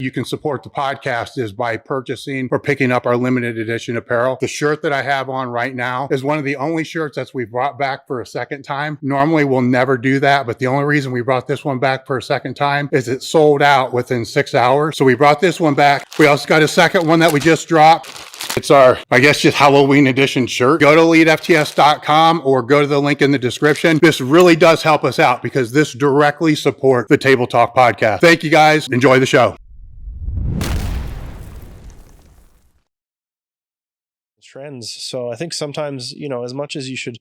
You can support the podcast is by purchasing or picking up our limited edition apparel. The shirt that I have on right now is one of the only shirts that we've brought back for a second time. Normally we'll never do that, but the only reason we brought this one back for a second time is it sold out within 6 hours. So we brought this one back. We also got a second one that we just dropped. It's our, I guess, just Halloween edition shirt. Go to elitefts.com or go to the link in the description. This really does help us out because this directly supports the Table Talk podcast. Thank you guys. Enjoy the show. Trends. So I think sometimes, you know, as much as you should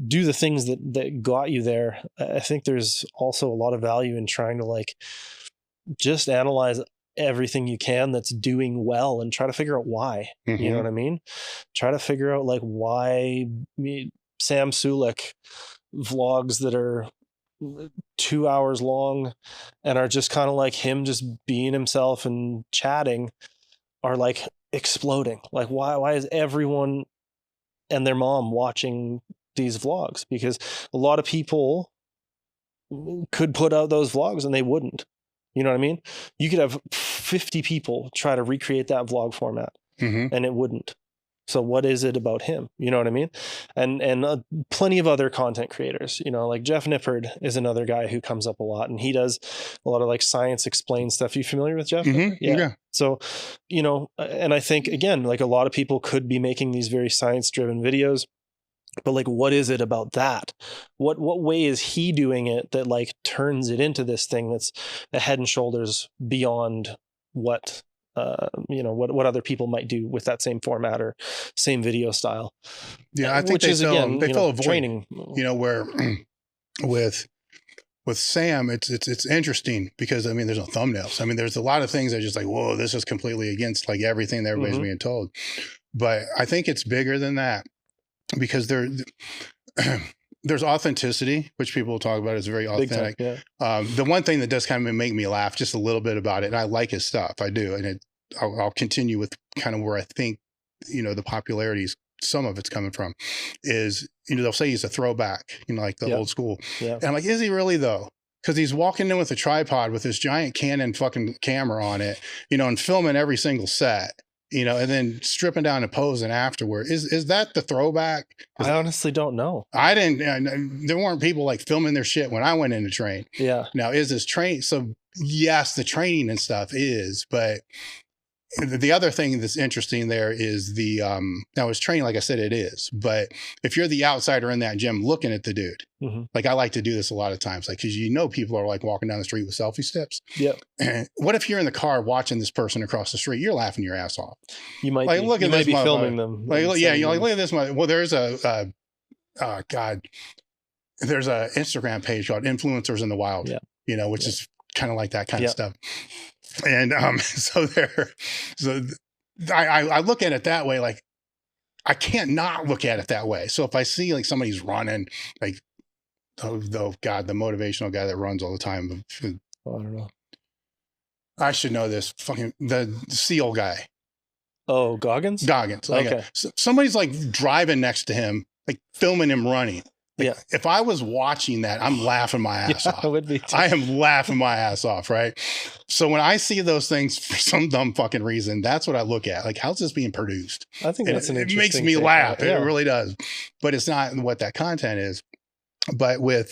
do the things that got you there, I think there's also a lot of value in trying to like just analyze everything you can that's doing well and try to figure out why. You know what I mean? Try to figure out like why Sam Sulek vlogs that are 2 hours long and are just kind of like him just being himself and chatting are like exploding. Like why is everyone and their mom watching these vlogs? Because a lot of people could put out those vlogs and they wouldn't. You know what I mean? You could have 50 people try to recreate that vlog format and it wouldn't. So what is it about him? You know what I mean? And plenty of other content creators, you know, like Jeff Nippard is another guy who comes up a lot, and he does a lot of like science explained stuff. You familiar with Jeff? Yeah. So, you know, and I think again, like a lot of people could be making these very science driven videos, but like, what is it about that? What way is he doing it that like turns it into this thing that's a head and shoulders beyond what you know, what other people might do with that same format or same video style. Yeah, I think they fill a void, training. You know, where with Sam, it's interesting because I mean, there's no thumbnails. I mean, there's a lot of things that are just like, whoa, this is completely against like everything that everybody's being told. But I think it's bigger than that because there's authenticity, which people talk about is very authentic. The one thing that does kind of make me laugh just a little bit about it, and I like his stuff, I do, and I'll continue with kind of where I think, you know, the popularities, some of it's coming from, is, you know, they'll say he's a throwback, you know, like the old school. And I'm like, is he really though? Because he's walking in with a tripod with this giant Canon fucking camera on it, you know, and filming every single set. You know, and then stripping down and posing afterward. Is that the throwback? I honestly don't know. I didn't, there weren't people like filming their shit when I went in to train. Yeah. Now, is this train? So yes, the training and stuff is, but the other thing that's interesting there is now his training, like I said, it is, but if you're the outsider in that gym looking at the dude, like I like to do this a lot of times, like, cause you know, people are like walking down the street with selfie stips. What if you're in the car watching this person across the street? You're laughing your ass off. You might like, look at this, be filming them. Like, yeah, you're like, look at this. Well, there's oh God, there's a Instagram page called Influencers in the Wild, you know, which is kind of like that kind of stuff. And so I look at it that way. Like I can't not look at it that way. So if I see like somebody's running, like oh God, the motivational guy that runs all the time. I don't know. I should know this. Fucking the SEAL guy. Oh, Goggins. Like okay. Somebody's like driving next to him, like filming him running. Like, if I was watching that, I'm laughing my ass off. I would be too. I am laughing my ass off, right? So when I see those things for some dumb fucking reason, that's what I look at. Like, how's this being produced? I think that's an interesting. It makes me laugh. It really does. But it's not what that content is. But with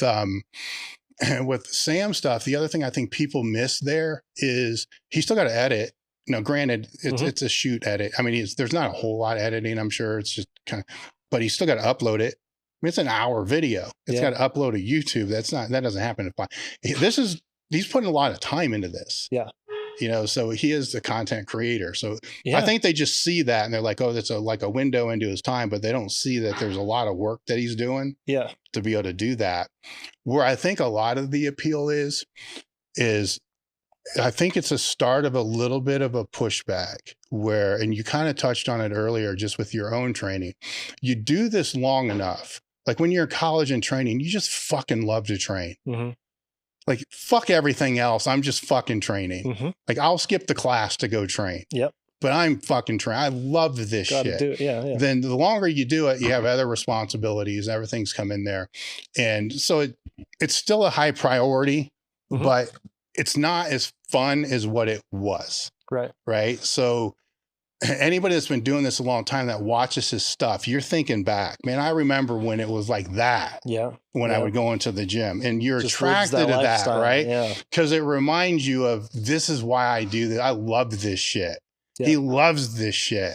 Sam stuff, the other thing I think people miss there is he's still got to edit. Now, granted, it's a shoot edit. I mean, there's not a whole lot of editing, I'm sure. It's just kind of, but he's still got to upload it. I mean, it's an hour video. It's got to upload to YouTube. That doesn't happen. He's putting a lot of time into this. Yeah. You know, so he is the content creator. So I think they just see that and they're like, oh, that's like a window into his time, but they don't see that there's a lot of work that he's doing to be able to do that. Where I think a lot of the appeal is I think it's a start of a little bit of a pushback where, and you kind of touched on it earlier, just with your own training, you do this long enough. Like when you're in college and training, you just fucking love to train. Like fuck everything else. I'm just fucking training. Like I'll skip the class to go train. But I'm fucking training. I love this shit. Do it. Then the longer you do it, you have other responsibilities. Everything's come in there. And so it's still a high priority, but it's not as fun as what it was. Right. Right. So anybody that's been doing this a long time that watches his stuff, you're thinking back, man, I remember when it was like that. Yeah. When I would go into the gym, and you're attracted to that, right? Yeah. Because it reminds you of, this is why I do this. I love this shit. Yeah. He loves this shit.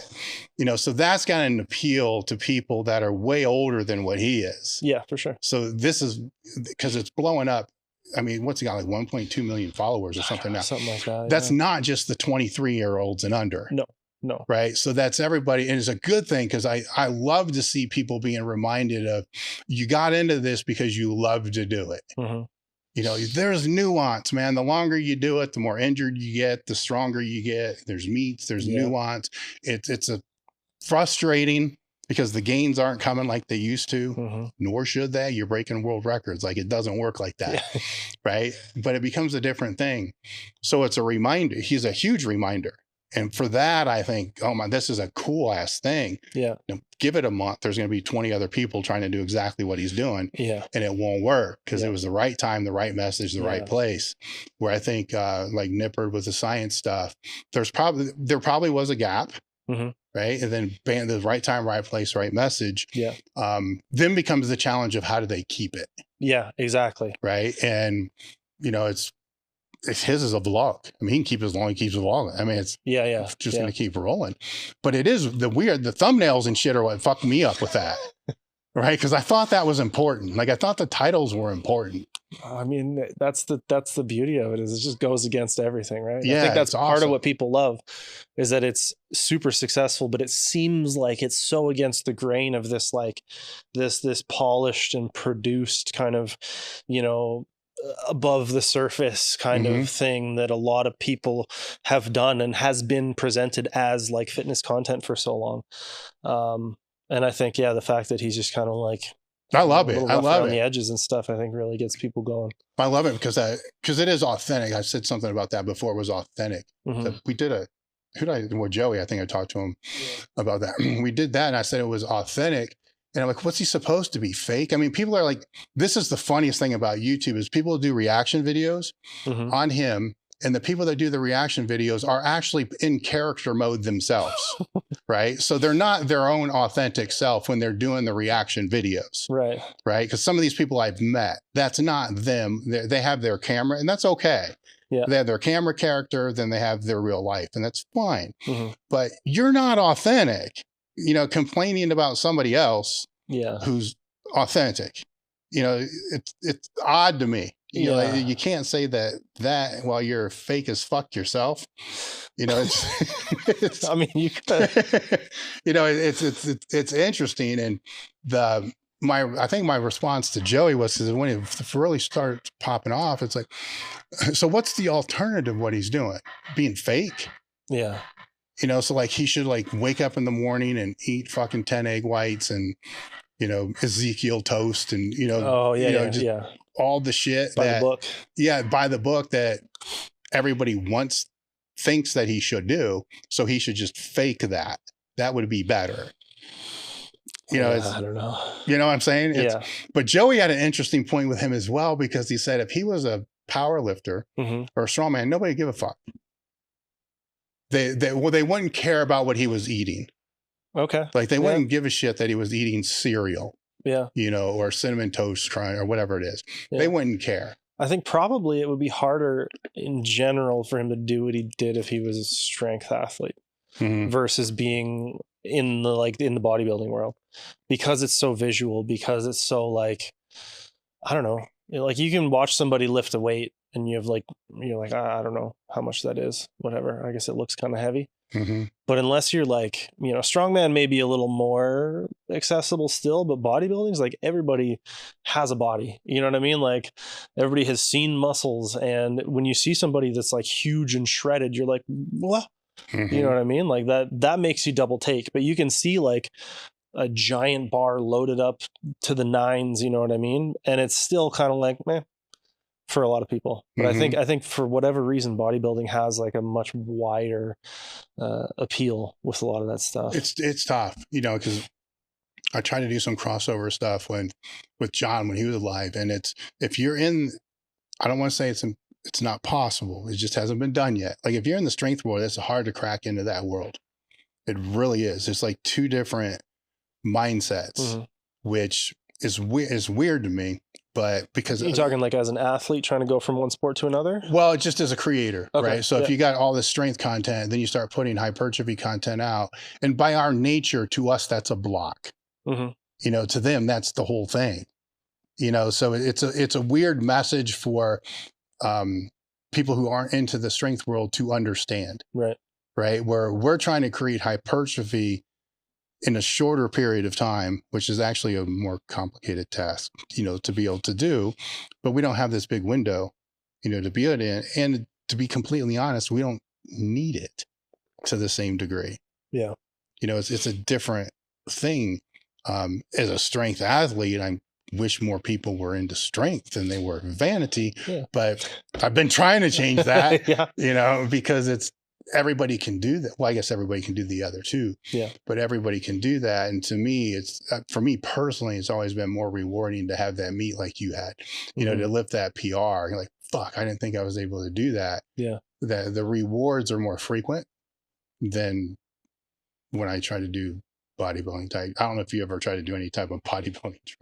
You know, so that's got an appeal to people that are way older than what he is. Yeah, for sure. So this is because it's blowing up. I mean, what's he got, like 1.2 million followers or something now? Something like that. That's not just the 23-year-olds and under. No. Right. So that's everybody. And it's a good thing, because I love to see people being reminded of, you got into this because you love to do it. Mm-hmm. You know, there's nuance, man. The longer you do it, the more injured you get, the stronger you get. There's meats, there's nuance. It's a frustrating, because the gains aren't coming like they used to, nor should they. You're breaking world records. Like, it doesn't work like that. Right. But it becomes a different thing. So it's a reminder. He's a huge reminder. And for that, I think, oh my, this is a cool ass thing. Yeah. You know, give it a month. There's going to be 20 other people trying to do exactly what he's doing. Yeah. And it won't work, because it was the right time, the right message, the right place. Where I think like Nippard with the science stuff, there probably was a gap. Right. And then the right time, right place, right message. Yeah. Then becomes the challenge of, how do they keep it? Yeah, exactly. Right. And, you know, it's his is a vlog. I mean, he can keep it as long as he keeps vlogging. I mean, it's just going to keep rolling. But it is the thumbnails and shit are what fucked me up with that. Right. Because I thought that was important. Like, I thought the titles were important. I mean, that's the beauty of it, is it just goes against everything, right? Yeah, I think that's part awesome. of what people love, is that it's super successful, but it seems like it's so against the grain of this, like this polished and produced kind of, you know, above the surface kind of thing that a lot of people have done and has been presented as like fitness content for so long. And I think, the fact that he's just kind of like, I love it. I love on it. The edges and stuff, I think really gets people going. I love it because it is authentic. I said something about that before. It was authentic. So we did Joey, I think I talked to him about that. We did that, and I said it was authentic. And I'm like, what's he supposed to be, fake? I mean, people are like, this is the funniest thing about YouTube, is people do reaction videos on him. And the people that do the reaction videos are actually in character mode themselves, right? So they're not their own authentic self when they're doing the reaction videos, right? Because some of these people I've met, that's not them. They have their camera, and that's okay. Yeah. They have their camera character, then they have their real life, and that's fine. But you're not authentic, you know, complaining about somebody else who's authentic. You know, it's odd to me. You know, you can't say that while you're fake as fuck yourself. You know, it's I mean, you could. You know, it's interesting. And I think my response to Joey was, when it really started popping off, it's like, so what's the alternative? What he's doing? Being fake? Yeah. You know, so like, he should like wake up in the morning and eat fucking 10 egg whites and, you know, Ezekiel toast and, you know, all the shit by the book. Yeah, by the book that everybody thinks that he should do. So he should just fake that. That would be better. You know, I don't know. You know what I'm saying? But Joey had an interesting point with him as well, because he said if he was a power lifter or a strongman, nobody would give a fuck. They wouldn't care about what he was eating. Okay. Like they wouldn't give a shit that he was eating cereal. Yeah. You know, or cinnamon toast or whatever it is. Yeah. They wouldn't care. I think probably it would be harder in general for him to do what he did if he was a strength athlete versus being in the bodybuilding world, because it's so visual, because it's so like, I don't know, like you can watch somebody lift a weight and you're like, I don't know how much that is, whatever. I guess it looks kind of heavy. But unless you're like, you know, strongman may be a little more accessible still, but bodybuilding is like, everybody has a body. You know what I mean? Like everybody has seen muscles. And when you see somebody that's like huge and shredded, you're like, what? You know what I mean? Like that makes you double take. But you can see like a giant bar loaded up to the nines, you know what I mean? And it's still kind of like, meh, for a lot of people. But I think for whatever reason, bodybuilding has like a much wider appeal with a lot of that stuff. It's tough, you know, because I tried to do some crossover stuff with John when he was alive, and if you're in, I don't want to say it's it's not possible. It just hasn't been done yet. Like if you're in the strength world, it's hard to crack into that world. It really is. It's like two different mindsets, which is weird to me. But because you're talking like as an athlete trying to go from one sport to another? Well, just as a creator, right? So if you got all this strength content, then you start putting hypertrophy content out. And by our nature, to us, that's a block. You know, to them, that's the whole thing. You know, so it's a weird message for people who aren't into the strength world to understand. Right. Where we're trying to create hypertrophy in a shorter period of time, which is actually a more complicated task, you know, to be able to do, but we don't have this big window, you know, to be able to, and to be completely honest, we don't need it to the same degree. Yeah. You know, it's a different thing. As a strength athlete, I wish more people were into strength than they were vanity, but I've been trying to change that, you know, because everybody can do that. Well, I guess everybody can do the other too. But everybody can do that. And to me, for me personally, it's always been more rewarding to have that meet like you had, you know, to lift that PR. You're like, fuck, I didn't think I was able to do that. The rewards are more frequent than when I try to do bodybuilding type. I don't know if you ever try to do any type of bodybuilding training.